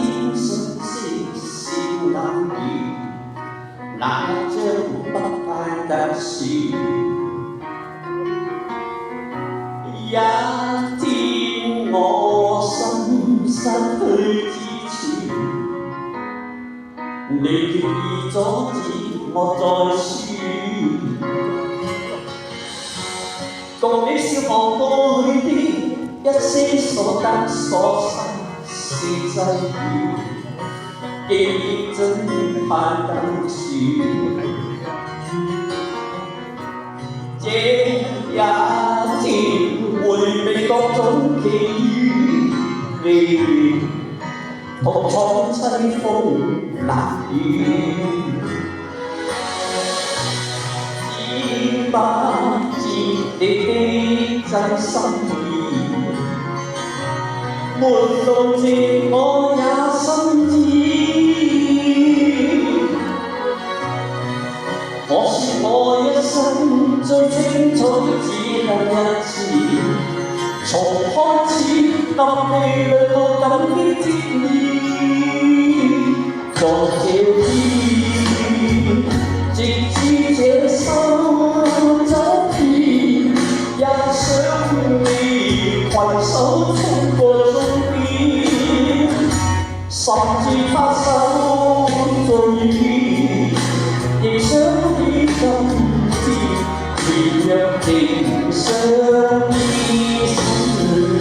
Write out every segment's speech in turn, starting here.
天信息是難言，那一張不單的笑。一天我心失去支持，你決意阻止我再輸。共你消磨過去的一些所得所失是際遇，記憶真盼更少。這一天迴避各種奇遇，同闖凄風冷雨，知不知你的真心意？沒路程我也心知，我說我一生最清楚只有一次，從開始暗地裏我感激天意，在這天直至這心走遍，也想你攜手衝過終點，甚至拍手再見，亦想你今天如若情相依心意。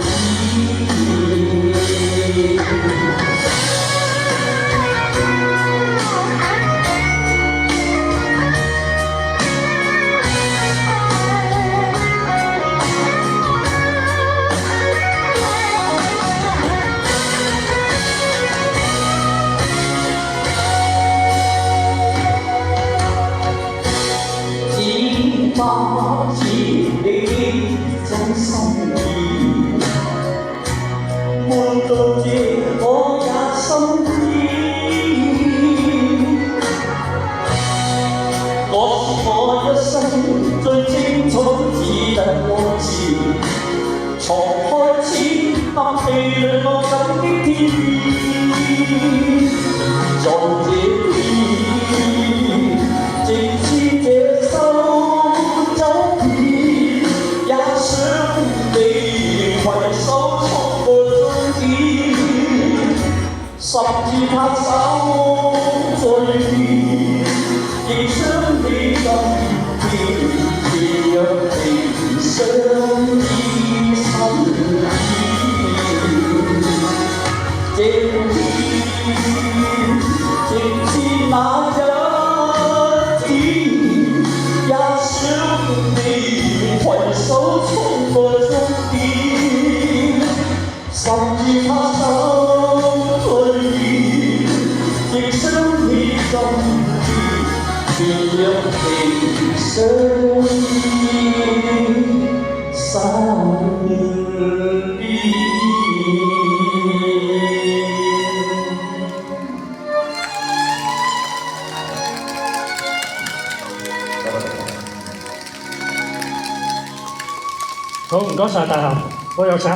不知你的真心意，沒道謝我也心知，我一生最清楚只得我自，從開始暗地裏我感激天意，在這天直至這生甚至拍手再見，亦想你今天若情相依心意。這天直至那一天，也想你攜手衝過終點，甚至拍手。亦想你今天若情相依身邊。好，唔該晒大俠，我又請。